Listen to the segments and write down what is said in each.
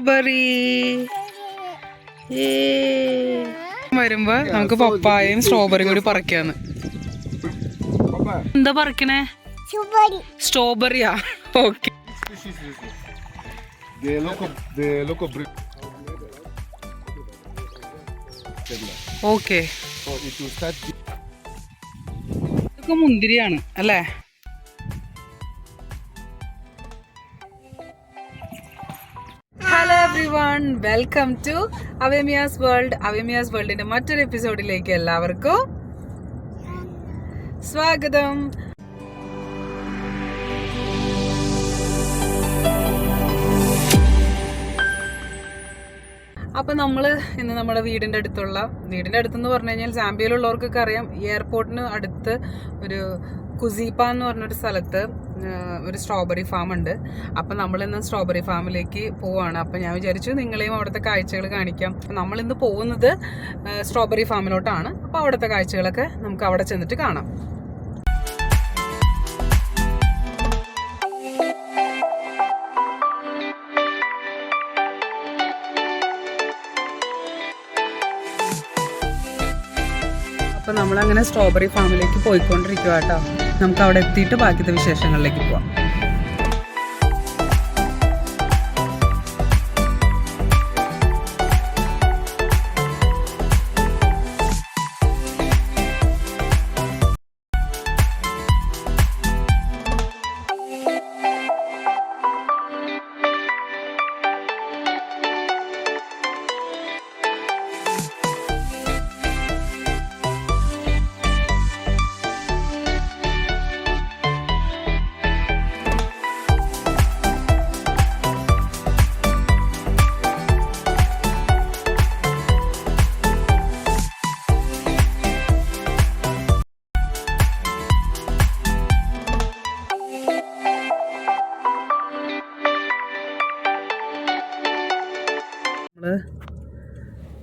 Strawberry. വരുമ്പോ നമുക്ക് പപ്പായയും സ്ട്രോബെറിയും കൂടി പറിക്കാന്ന്. എന്താ പറിക്കണേ? സ്ട്രോബെറിയാ? ഓക്കെ. ഓക്കെ, ഇതൊക്കെ മുന്തിരിയാണ് അല്ലേ? Hello everyone, welcome to Avemiyas world. Avemiyas വേൾഡിന്റെ മറ്റൊരു എപ്പിസോഡിലേക്ക് എല്ലാവർക്കും സ്വാഗതം. അപ്പം നമ്മൾ ഇന്ന് നമ്മുടെ വീടിൻ്റെ അടുത്തെന്ന് പറഞ്ഞു കഴിഞ്ഞാൽ സാംബിയയിലുള്ളവർക്കൊക്കെ അറിയാം, എയർപോർട്ടിന് അടുത്ത് ഒരു കുസീപ്പ എന്ന് പറഞ്ഞൊരു സ്ഥലത്ത് ഒരു സ്ട്രോബെറി ഫാം ഉണ്ട്. അപ്പം നമ്മളിന്ന് സ്ട്രോബെറി ഫാമിലേക്ക് പോവാണ്. അപ്പം ഞാൻ വിചാരിച്ചു നിങ്ങളെയും അവിടുത്തെ കാഴ്ചകൾ കാണിക്കാം. അപ്പം നമ്മളിന്ന് പോകുന്നത് സ്ട്രോബെറി ഫാമിലോട്ടാണ്. അപ്പോൾ അവിടുത്തെ കാഴ്ചകളൊക്കെ നമുക്ക് അവിടെ ചെന്നിട്ട് കാണാം. അപ്പോൾ നമ്മളങ്ങനെ സ്ട്രോബെറി ഫാമിലേക്ക് പോയിക്കൊണ്ടിരിക്കുക കേട്ടോ. നമുക്ക് അവിടെ എത്തിയിട്ട് ബാക്കിത്തെ വിശേഷങ്ങളിലേക്ക് പോവാം.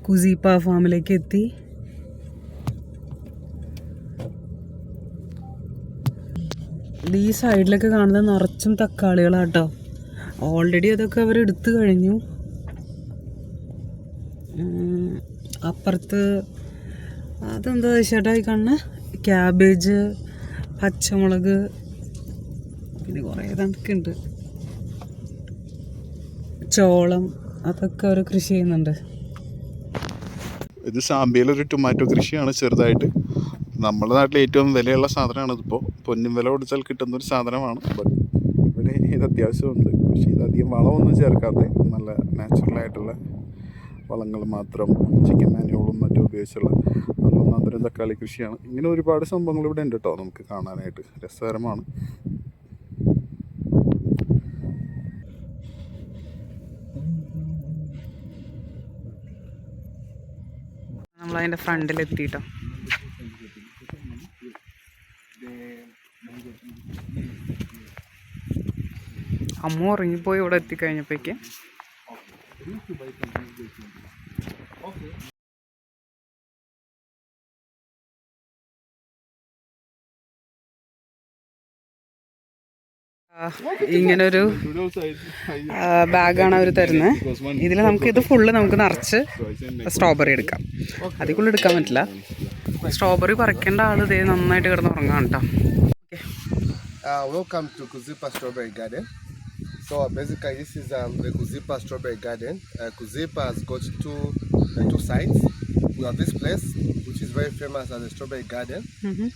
കുസീപ്പ ഫാമിലേക്ക് എത്തി. ഈ സൈഡിലൊക്കെ കാണുന്നത് നിറച്ചും തക്കാളികളാട്ടോ. ഓൾറെഡി അതൊക്കെ അവർ എടുത്തു കഴിഞ്ഞു. അപ്പുറത്ത് അതെന്താ ചേട്ടാ ഈ കാണുന്ന ക്യാബേജ്, പച്ചമുളക്, പിന്നെ കുറേ ഇതൊക്കെ ഉണ്ട്, ചോളം, അതൊക്കെ അവർ കൃഷി ചെയ്യുന്നുണ്ട്. ഇത് സാമ്പിയയിലൊരു ടൊമാറ്റോ കൃഷിയാണ് ചെറുതായിട്ട്. നമ്മുടെ നാട്ടിൽ ഏറ്റവും വിലയുള്ള സാധനമാണ് ഇതിപ്പോൾ. പൊന്നും വില കൊടുത്താൽ കിട്ടുന്നൊരു സാധനമാണ്. ബട്ട് ഇവിടെ ഇത് അത്യാവശ്യമുണ്ട്. പക്ഷേ ഇതധികം വളമൊന്നും ചേർക്കാതെ നല്ല നാച്ചുറലായിട്ടുള്ള വളങ്ങൾ മാത്രം, ചിക്കൻ മാനുവലും മറ്റും ഉപയോഗിച്ചുള്ള നല്ല ഒന്നാന്തരം തക്കാളി കൃഷിയാണ്. ഇങ്ങനെ ഒരുപാട് സംഭവങ്ങൾ ഇവിടെ ഉണ്ട് കേട്ടോ, നമുക്ക് കാണാനായിട്ട് രസകരമാണ്. നമ്മളതിൻ്റെ ഫ്രണ്ടിലെത്തിയിട്ടോ. അമ്മ ഉറങ്ങിപ്പോയി ഇവിടെ എത്തിക്കഴിഞ്ഞപ്പോഴേക്ക്. ഇങ്ങനൊരു ബാഗാണ് അവർ തരുന്നത്. ഇതിൽ ഇത് ഫുള്ള് നമുക്ക് നിറച്ച് സ്ട്രോബെറി എടുക്കാം. അതിക്കുള്ളിൽ എടുക്കാൻ പറ്റില്ല. സ്ട്രോബെറി പറിക്കേണ്ട ആൾ ഇതേ നന്നായിട്ട് കിടന്ന് ഉറങ്ങാം കേട്ടോ. Welcome to Kuziapa Strawberry Garden. So basically this is the Kuziapa Strawberry Garden. Kuziapa has got two sides. We have this place which is very famous as the Strawberry Garden.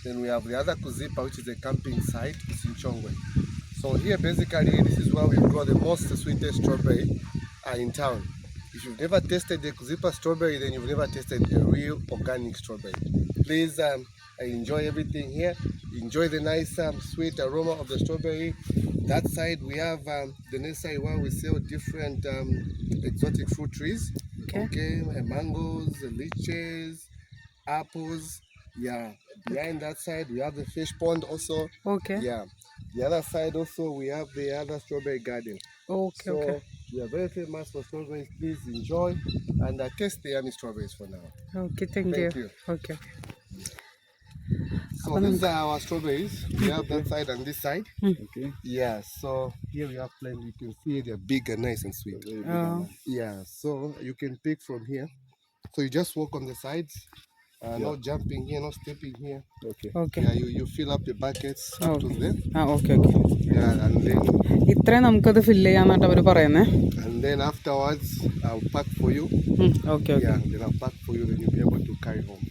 Then we have the other Kuziapa which is a camping site. It's in Chongwe. So here basically this is where we grow the most sweetest strawberry in town. If you've never tasted the Kuziapa strawberry, then you've never tasted the real organic strawberry. Please enjoy everything here. Enjoy the nice sweet aroma of the strawberry. That side we have the next side where we sell different exotic fruit trees. Okay, mangoes, lychees, apples. Yeah, behind that side we have the fish pond also. Okay. Yeah, the other side also we have the other strawberry garden. Okay, So okay. we are very famous for strawberries. Please enjoy and taste the yummy strawberries for now. Okay, thank you. Okay. So these are our strawberries. We have that side and this side. Okay. Yeah. So here we have plenty. You can see they're big and nice and sweet. Yeah. So you can pick from here. So you just walk on the sides. Not jumping here, not stepping here. Okay. Okay Yeah, you fill up the buckets up to there. Okay okay. Yeah, and then ഇത്രയും നമുക്കത് fill ചെയ്യാന്നായിട്ട് അവർ പറയുന്നത്. and then afterwards I'll pack for you. Okay okay. Yeah, then I'll pack for you, then you'll be able to carry home.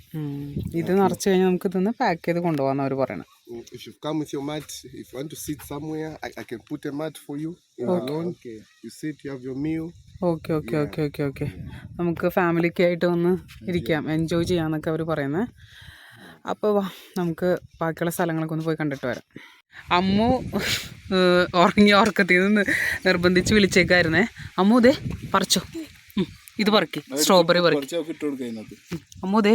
ഇത് നിറച്ച് കഴിഞ്ഞാൽ നമുക്ക് ഇതൊന്ന് pack ചെയ്ത് കൊണ്ടുപോകാന്ന് അവർ പറയണത്. If you come with your mat, if you want to sit somewhere, I can put a mat for you in the lawn. Okay. You sit, you have your meal. Okay okay okay okay okay. നമുക്ക് ഫാമിലിക്ക് ആയിട്ട് വന്ന് ഇരിക്കാം, enjoy ചെയ്യാമെന്നൊക്കെ അവർ പറയുന്നത്. അപ്പോൾ വാ നമുക്ക് ബാക്കിയുള്ള സ്ഥലങ്ങളൊക്കെ ഒന്ന് പോയി കണ്ടിട്ട് വരാം. അമ്മു ഉറങ്ങി ഉറക്കത്തിൽ നിന്ന് നിർബന്ധിച്ച് വിളിച്ചേക്കായിരുന്നേ. അമ്മു ദേ പറിച്ചോ, ഇത് പറിക്ക്, സ്ട്രോബെറി പറിക്ക്. അമ്മു ദേ,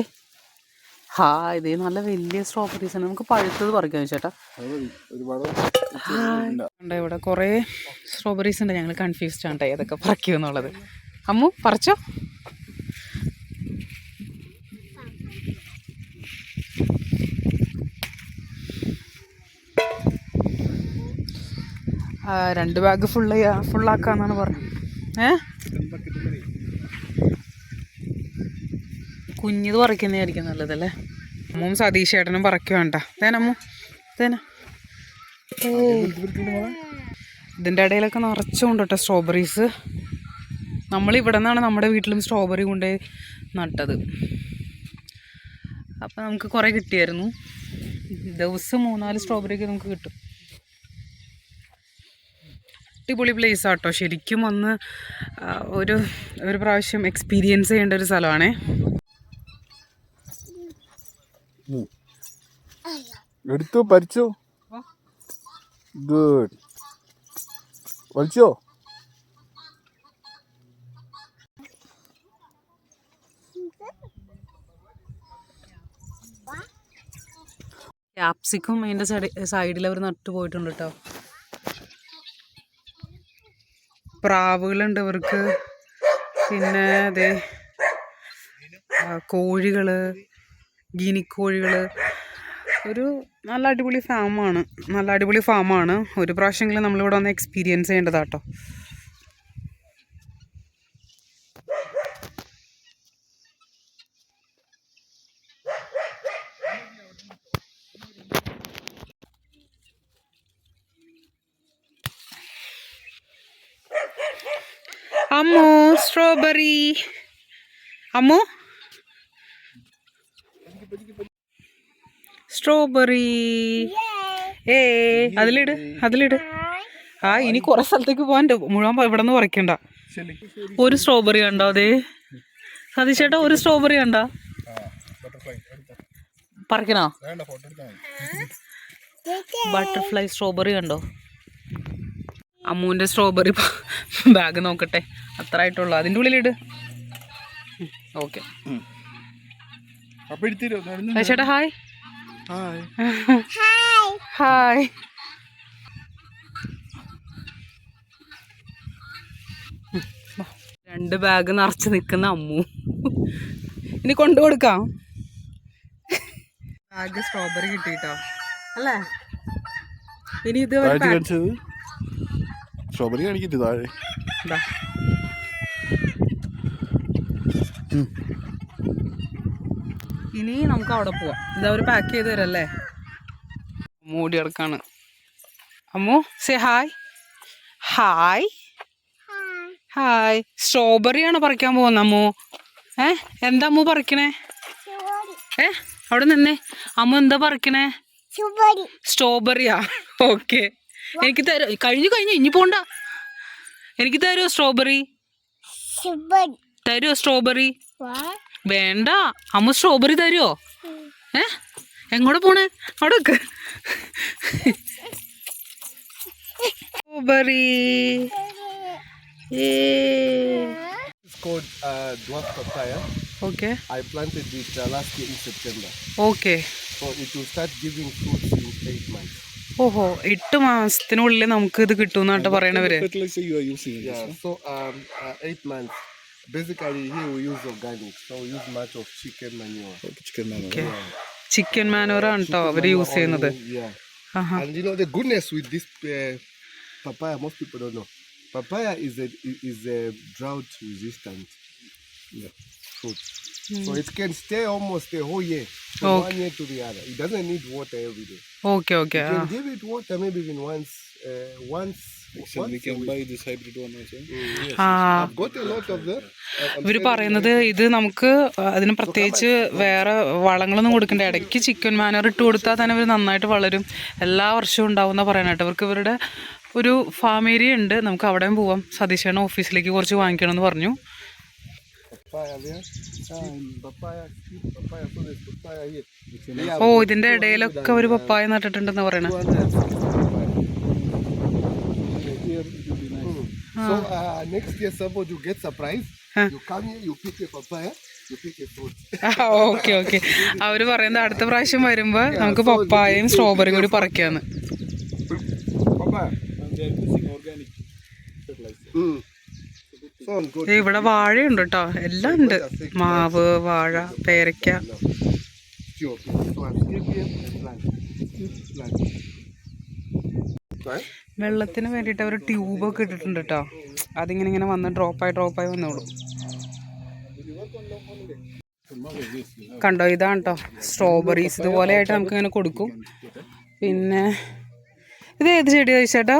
ഇതേ നല്ല വലിയ സ്ട്രോബെറീസ് ആണ്. നമുക്ക് പഴുത്തത് പറിക്കാം ചേട്ടാ. ഇവിടെ കുറേ സ്ട്രോബെറീസ് ഉണ്ട്. ഞങ്ങൾ കൺഫ്യൂസ്ഡ് ആണ് ഏതൊക്കെ പറിക്കുമെന്നുള്ളത്. അമ്മു പറിച്ചോ. രണ്ട് ബാഗ് ഫുള്ളാക്കാന്നാണ് പറഞ്ഞത്. കുഞ്ഞിത് പറിക്കുന്നതായിരിക്കും നല്ലതല്ലേ. അമ്മും സതീഷ് ചേട്ടനും പറിക്കുക വേണ്ട. തേനമ്മു തേന. ഇതിൻ്റെ ഇടയിലൊക്കെ നിറച്ചുകൊണ്ട് കേട്ടോ സ്ട്രോബെറീസ്. നമ്മളിവിടെ നിന്നാണ് നമ്മുടെ വീട്ടിലും സ്ട്രോബെറി കൊണ്ട് നട്ടത്. അപ്പം നമുക്ക് കുറേ കിട്ടിയായിരുന്നു. ദിവസം 3-4 സ്ട്രോബെറിയൊക്കെ നമുക്ക് കിട്ടും. അടിപൊളി പ്ലേസ് ആട്ടോ. ശരിക്കും വന്ന് ഒരു പ്രാവശ്യം എക്സ്പീരിയൻസ് ചെയ്യേണ്ട ഒരു സ്ഥലമാണേ. എടുത്തു പരിച്ചോ. ഗുഡ്. വലിച്ചോ. ക്യാപ്സിക്കും അതിൻ്റെ സൈഡിൽ അവർ നട്ടു പോയിട്ടുണ്ട് കേട്ടോ. പ്രാവുകളുണ്ട് ഇവർക്ക്. പിന്നെ അതെ കോഴികൾ, ഗിനിക്കോഴികൾ. ഒരു നല്ല അടിപൊളി ഫാമാണ്. ഒരു പ്രാവശ്യമെങ്കിലും നമ്മളിവിടെ വന്ന് എക്സ്പീരിയൻസ് ചെയ്യേണ്ടതാട്ടോ. അമ്മു സ്ട്രോബെറി. അമ്മു സ്ട്രോബെറി. അതിലിട്. ഇനി കുറെ സ്ഥലത്തേക്ക് പോകാൻ മുഴുവൻ ഇവിടെ നിന്ന് പറിക്കണ്ട. ഒരു സ്ട്രോബെറി കണ്ടോ? അതെ സതീശേട്ടാ, ഒരു സ്ട്രോബെറി കണ്ടോ? പറിക്കണോ? ബട്ടർഫ്ലൈ സ്ട്രോബെറി കണ്ടോ? അമ്മുവിൻ്റെ സ്ട്രോബെറി ബാഗ് നോക്കട്ടെ. അത്ര ആയിട്ടുള്ളൂ. അതിൻ്റെ ഉള്ളിലിട്. ഓക്കെ ചേട്ടാ. Hi hi. രണ്ട് ബാഗ് നിറച്ച് നിൽക്കുന്ന അമ്മു. ഇനി കൊണ്ടു കൊടുക്കാം. ബാഗ് സ്ട്രോബെറി കിട്ടിട്ടോ അല്ലേ? ഇനി ഇത് സ്ട്രോബെറി കാണിക്കരുത് താഴെ. ഇനി നമുക്ക് അവിടെ പോവാം. ഇതാ ഒരു പാക്ക് ചെയ്ത് തരല്ലേ. മൂടി കിടക്കാണ്. Ammu say hi. ഹായ്. സ്ട്രോബെറിയാണ് പറിക്കാൻ പോകുന്നത് അമ്മു. എന്താ അമ്മു പറിക്കണേ? അവിടെ നിന്നേ. അമ്മു എന്താ പറിക്കണേ? സ്ട്രോബെറിയാ. ഓക്കെ. എനിക്ക് തരോ? കഴിഞ്ഞു ഇനി പോണ്ട. എനിക്ക് തരുമോ സ്ട്രോബെറി? സ്ട്രോബെറി വേണ്ട. അമ്മ സ്ട്രോബെറി തരുമോ? എങ്ങോട്ട് പോണേ? അവിടെ strawberry. It's called dwarf papaya. Okay. I planted it last year in September. Okay. So it will start giving fruits in 8 months. ഓഹോ, 8 മാസത്തിനുള്ളിൽ നമുക്ക് ഇത് കിട്ടുമെന്നാട്ട് പറയണവര്. So 8 months. Basically here we use organic, so we use much of chicken manure. Okay. Chicken മാനോറാണ് കേട്ടോ അവർ use ചെയ്യുന്നത്. Yeah. ആഹാ. And you know the goodness with this papaya, most people don't know. Papaya is a drought resistant fruit. So it can stay almost a whole year from Okay. one year to the other. It doesn't need water every day. Okay okay. You can give it water maybe even once we can buy this hybrid one also. ആ I've got a lot of them. ഇവർ പറയുന്നത് ഇത് നമുക്ക് അതിന് പ്രത്യേകിച്ച് വേറെ വളങ്ങളൊന്നും കൊടുക്കണ്ട, ഇടയ്ക്ക് ചിക്കൻ മാനർ ഇട്ട് കൊടുത്താൽ തന്നെ ഇവർ നന്നായിട്ട് വളരും, എല്ലാ വർഷവും ഉണ്ടാവുന്ന പറയാനായിട്ട്. അവർക്ക് ഇവരുടെ ഒരു ഫാം ഏരിയ ഉണ്ട്, നമുക്ക് അവിടെയും പോവാം. സതീശേണ ഓഫീസിലേക്ക് കുറച്ച് വാങ്ങിക്കണമെന്ന് പറഞ്ഞു. Papaya there. Papaya. So there's papaya here. ഓ ഇതിന്റെ ഇടയിലൊക്കെ ഒരു പപ്പായ നട്ടിട്ടുണ്ടെന്ന് പറയണേ. 200. So next year suppose you get surprised. You come here, you pick a papaya, you pick a fruit. Okay okay. അവർ പറയുന്നത് അടുത്ത പ്രാവശ്യം വരുമ്പോൾ നമുക്ക് പപ്പായയും സ്ട്രോബെറിയും കൂടി പറിക്കാന്ന്. Papaya. ഇവിടെ വാഴയുണ്ട് കേട്ടോ, എല്ലാം ഉണ്ട്. മാവ്, വാഴ, പേരയ്ക്ക. വെള്ളത്തിന് വേണ്ടിയിട്ട് അവർ ട്യൂബൊക്കെ ഇട്ടിട്ടുണ്ട് കേട്ടോ, അതിങ്ങനെ ഇങ്ങനെ വന്ന് ഡ്രോപ്പായി വന്നോളൂ. കണ്ടോ, ഇതാണ് കേട്ടോ സ്ട്രോബെറീസ്. ഇതുപോലെ ആയിട്ട് നമുക്ക് ഇങ്ങനെ കൊടുക്കും. പിന്നെ ഇത് ഏത് ചെടിയാ ചേട്ടാ?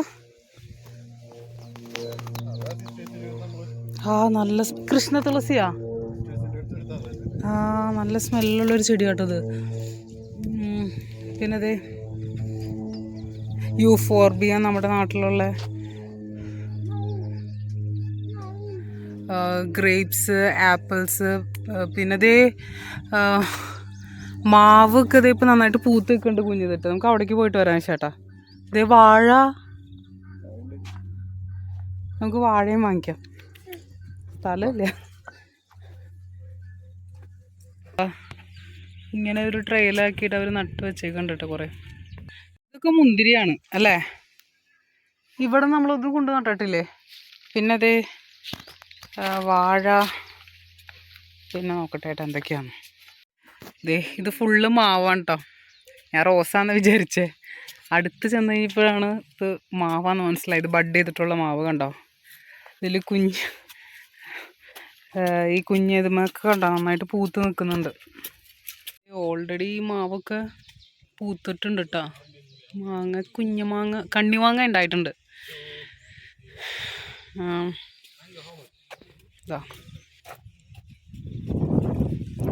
ആ നല്ല കൃഷ്ണ തുളസിയാ. ആ നല്ല സ്മെല്ലുള്ളൊരു ചെടി കേട്ടത്. പിന്നെ അതെ യൂഫോർബിയ, നമ്മുടെ നാട്ടിലുള്ള ഗ്രേപ്സ്, ആപ്പിൾസ്. പിന്നെ അതേ മാവൊക്കെ ഇതേ ഇപ്പം നന്നായിട്ട് പൂത്ത് നിൽക്കുന്നുണ്ട് കുഞ്ഞിതിട്ട്. നമുക്ക് അവിടേക്ക് പോയിട്ട് വരാം ചേട്ടാ. ഇതേ വാഴ, നമുക്ക് വാഴയും വാങ്ങിക്കാം. സ്ഥലമില്ല. ഇങ്ങനെ ഒരു ട്രെയിലാക്കിയിട്ട് അവർ നട്ട് വെച്ചേക്കുന്നുണ്ട് കേട്ടോ കുറേ. ഇതൊക്കെ മുന്തിരിയാണ് അല്ലേ? ഇവിടെ നമ്മളൊന്നും കൊണ്ട് നട്ടിട്ടില്ലേ? പിന്നെ അതേ വാഴ. പിന്നെ നോക്കട്ടെ ഏട്ടാ എന്തൊക്കെയാണ്. ഇത് ഫുള്ള് മാവാണ് കേട്ടോ. ഞാൻ റോസാന്ന് വിചാരിച്ചേ, അടുത്ത് ചെന്ന് കഴിഞ്ഞപ്പോഴാണ് ഇത് മാവാന്ന് മനസ്സിലായത്. ബഡ് ചെയ്തിട്ടുള്ള മാവ് കണ്ടോ. ഇതിൽ ഈ ഇതുമൊക്കെ കണ്ടോ നന്നായിട്ട് പൂത്ത് നിൽക്കുന്നുണ്ട്. ഓൾറെഡി ഈ മാവൊക്കെ പൂത്തിട്ടുണ്ട് കേട്ടോ. മാങ്ങ, കുഞ്ഞുമാങ്ങ, കണ്ണിമാങ്ങ ഉണ്ടായിട്ടുണ്ട്. ഇതാ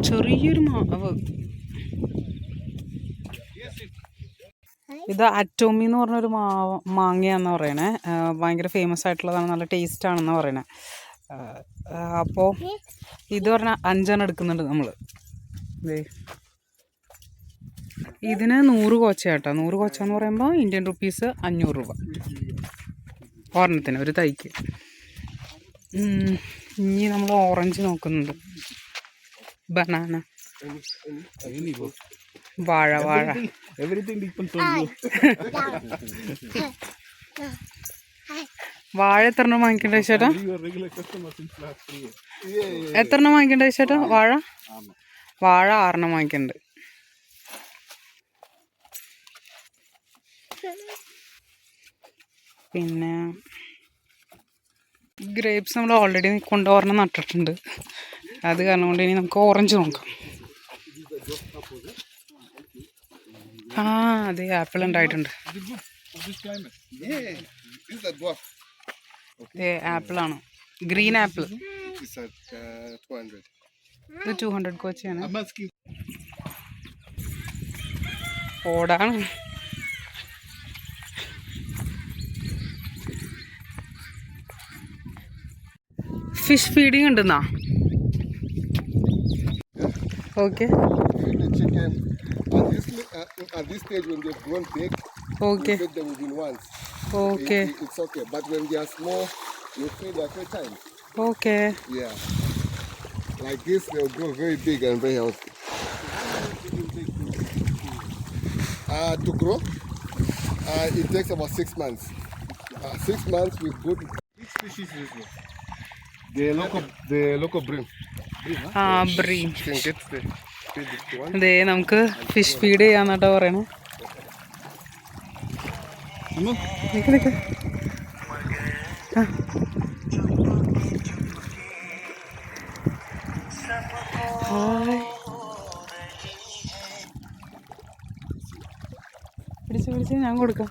ചെറിയൊരു മാവ്. ഇത് അറ്റോമി എന്ന് പറഞ്ഞൊരു മാങ്ങയാന്ന് പറയണേ. ഭയങ്കര ഫേമസ് ആയിട്ടുള്ളതാണ്, നല്ല ടേസ്റ്റ് ആണെന്ന് പറയണേ. അപ്പോൾ ഇത് പറഞ്ഞാൽ 5 എടുക്കുന്നുണ്ട് നമ്മൾ. ഇതിന് 100 കോച്ചയാട്ടോ. 100 കോച്ച എന്ന് പറയുമ്പോൾ ഇന്ത്യൻ റുപ്പീസ് 500 രൂപ ഒരെണ്ണത്തിന്, ഒരു തൈക്ക്. ഇനി നമ്മൾ ഓറഞ്ച് നോക്കുന്നുണ്ട്. ബനാന, വാഴ. വാഴ എത്ര എണ്ണം വാങ്ങിക്കണ്ടേ ചേട്ടാ? എത്ര എണ്ണം വാങ്ങിക്കണ്ടേ ചേട്ടാ? വാഴ 6 എണ്ണം വാങ്ങിക്കണ്ട്. പിന്നെ ഗ്രേപ്സ് നമ്മൾ ഓൾറെഡി കൊണ്ടുപോരണം നട്ടിട്ടുണ്ട്. അത് കാരണം കൊണ്ട് ഇനി നമുക്ക് ഓറഞ്ച് നോക്കാം. ആ അതെ, ആപ്പിൾ ഉണ്ടായിട്ടുണ്ട്. ആപ്പിളാണ്, ഗ്രീൻ ആപ്പിൾ. ഇത് 200 കോച്ചയാണ്. ഓടാണ്. ഫിഷ് ഫീഡിങ് ഉണ്ടെന്നാ? Okay. At this stage, when they've grown big, Okay. you feed them within once. Okay. It's okay. But when they are small, you feed at a time. Okay. Yeah. Like this, they'll grow very big and very healthy. To grow, it takes about 6 months. 6 months with good. Which species is this? The local bream. Bream. You can get the feed if you want. അതെ നമുക്ക് fish feed ചെയ്യാന്നാട്ടോ പറയണേ. നിക്ക് നിക്ക്. പിടിച്ച് ഞാൻ കൊടുക്കാം.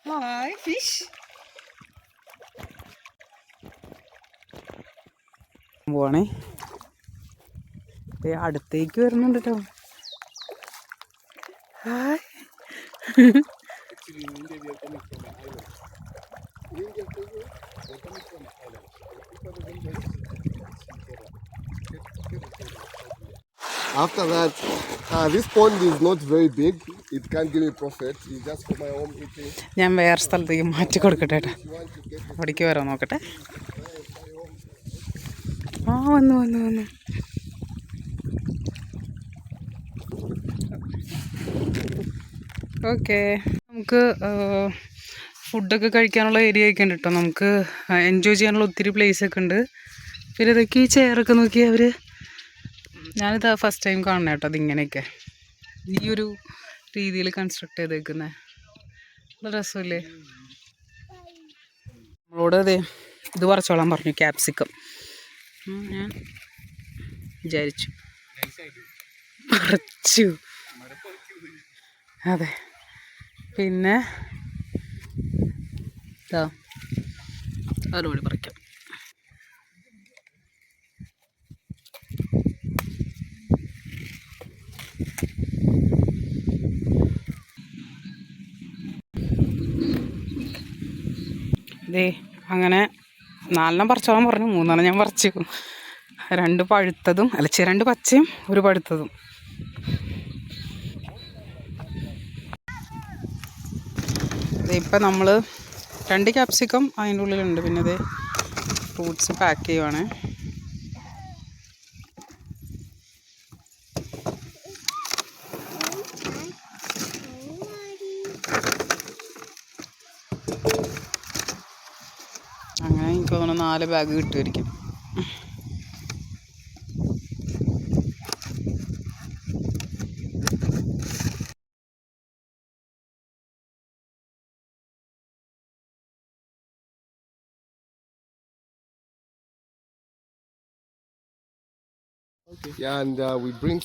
Hi fish. പോണേ അടുത്തേക്ക് വരുന്നുണ്ട് കേട്ടോ. Hi. After that, this pond is not very big. It can't give me profit. It's just for my own eating. ഞാൻ വേറെ സ്ഥലത്തേക്ക് മാറ്റി കൊടുക്കട്ടെ ഏട്ടാ. അവിടേക്ക് വരാൻ നോക്കട്ടെ. ആ വന്നു വന്നു വന്നു. ഓക്കെ, നമുക്ക് ഫുഡൊക്കെ കഴിക്കാനുള്ള ഏരിയ ഒക്കെ ഉണ്ട് കേട്ടോ. നമുക്ക് എൻജോയ് ചെയ്യാനുള്ള ഒത്തിരി പ്ലേസൊക്കെ ഉണ്ട്. പിന്നെ ഇതൊക്കെ ഈ ചെയറൊക്കെ നോക്കിയാൽ അവർ, ഞാനിത് ഫസ്റ്റ് ടൈം കാണണം കേട്ടോ അതിങ്ങനെയൊക്കെ ഈ ഒരു രീതിയിൽ കൺസ്ട്രക്ട് ചെയ്തേക്കുന്നത്. നല്ല രസമല്ലേ. നമ്മളോട് അതെ ഇത് പറിച്ചോളാൻ പറഞ്ഞു, ക്യാപ്സിക്കം. ഞാൻ വിചാരിച്ചു പറിച്ചു. അതെ, പിന്നെ അതുകൂടി പറിക്കാം. ദേ അങ്ങനെ 4 പറിച്ചോളാൻ പറഞ്ഞു, 3 ഞാൻ പറിച്ചു. 2 പഴുത്തതും, അല്ല 2 പച്ചയും 1 പഴുത്തതും. ഇപ്പം നമ്മൾ 2 ക്യാപ്സിക്കം അതിൻ്റെ ഉള്ളിലുണ്ട്. പിന്നെ ഇത് ഫ്രൂട്ട്സ് പാക്ക് ചെയ്യുവാണ്. അങ്ങനെ എനിക്ക് തോന്നുന്നു 4 ബാഗ് കിട്ടുമായിരിക്കും. Yeah, and we bring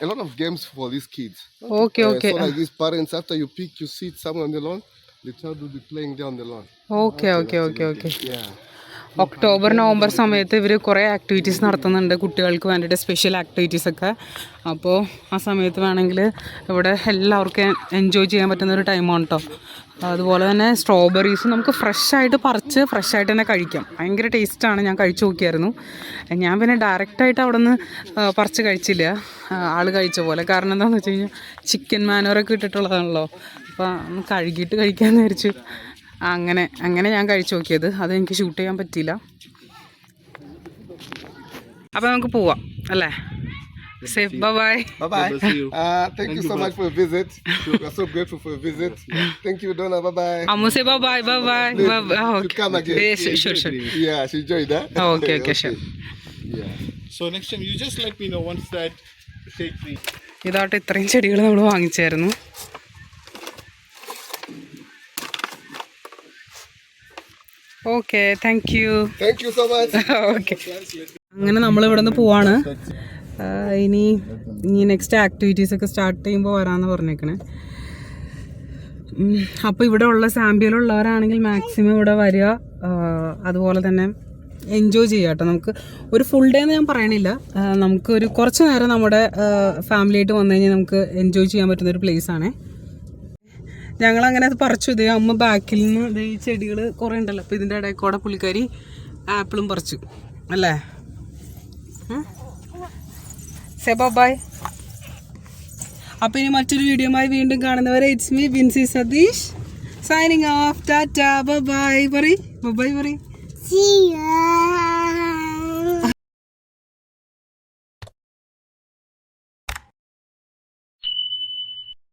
a lot of games for these kids. Okay, okay. So like these parents, after you pick your seat somewhere on the lawn, the child will be playing there on the lawn. Okay, okay, okay, okay. Yeah. October November സമയത്ത് ഇവർ കുറേ activities നടത്തുന്നുണ്ട് കുട്ടികൾക്ക് വേണ്ടിയിട്ട്, special ആക്ടിവിറ്റീസൊക്കെ. അപ്പോൾ ആ സമയത്ത് വേണമെങ്കിൽ ഇവിടെ എല്ലാവർക്കും എൻജോയ് ചെയ്യാൻ പറ്റുന്ന ഒരു ടൈമാണ് കേട്ടോ. അതുപോലെ തന്നെ സ്ട്രോബെറീസ് നമുക്ക് ഫ്രഷായിട്ട് പറിച്ച് ഫ്രഷായിട്ട് തന്നെ കഴിക്കാം. ഭയങ്കര ടേസ്റ്റാണ്. ഞാൻ കഴിച്ചു നോക്കിയായിരുന്നു. ഞാൻ പിന്നെ ഡയറക്റ്റായിട്ട് അവിടെ നിന്ന് പറിച്ച് കഴിച്ചില്ല, ആൾ കഴിച്ച പോലെ. കാരണം എന്താണെന്ന് വെച്ച് കഴിഞ്ഞാൽ ചിക്കൻ മാനുവറൊക്കെ ഇട്ടിട്ടുള്ളതാണല്ലോ. അപ്പോൾ കഴുകിയിട്ട് കഴിക്കാമെന്ന് വിചാരിച്ചു. അങ്ങനെ ഞാൻ കഴിച്ചു നോക്കിയത്. അതെനിക്ക് ഷൂട്ട് ചെയ്യാൻ പറ്റിയില്ല. അപ്പോൾ നമുക്ക് പോവാം അല്ലേ? Safe. Bye-bye. Bye-bye. Thank you so much for your visit. We're so grateful for your visit. Thank you, Donna. Bye-bye. Ammu say bye-bye. Bye-bye. Bye-bye. Oh, okay. Come again. Yes, sure. Yeah, she enjoyed that. Okay, sure. Yeah. So next time you just let me know once that take me. ഇതാട്ടെ ഇത്രയും ചെടികൾ നമ്മൾ വാങ്ങിച്ചായിരുന്നു. Okay, thank you. Thank you so much. Okay, അങ്ങനെ നമ്മളിവിടെ നിന്ന് പോവാണ്. ഇനി next ആക്ടിവിറ്റീസൊക്കെ start ചെയ്യുമ്പോൾ വരാമെന്ന് പറഞ്ഞേക്കണേ. അപ്പോൾ ഇവിടെ ഉള്ള സാമ്പിയിലുള്ളവരാണെങ്കിൽ മാക്സിമം ഇവിടെ വരിക. അതുപോലെ തന്നെ എൻജോയ് ചെയ്യുക കേട്ടോ. നമുക്ക് ഒരു ഫുൾ ഡേ എന്ന് ഞാൻ പറയണില്ല, നമുക്ക് ഒരു കുറച്ച് നേരം നമ്മുടെ ഫാമിലിയായിട്ട് വന്നു കഴിഞ്ഞാൽ നമുക്ക് എൻജോയ് ചെയ്യാൻ പറ്റുന്നൊരു പ്ലേസാണേ. ഞങ്ങളങ്ങനെ അത് പറിച്ചു. ഇതേ അമ്മ ബാക്കിൽ നിന്ന് ഇത് ഈ ചെടികൾ കുറേ ഉണ്ടല്ലോ. അപ്പോൾ ഇതിൻ്റെ ഇടയിൽ കൂടെ പുള്ളിക്കാരി ആപ്പിളും പറിച്ചു അല്ലേ? Say bye. അപ്പോൾ ഇനി മറ്റൊരു വീഡിയോയുമായി വീണ്ടും കാണുന്നവരെ it's me Vincy Satheesh signing off. Tata, bye. See ya.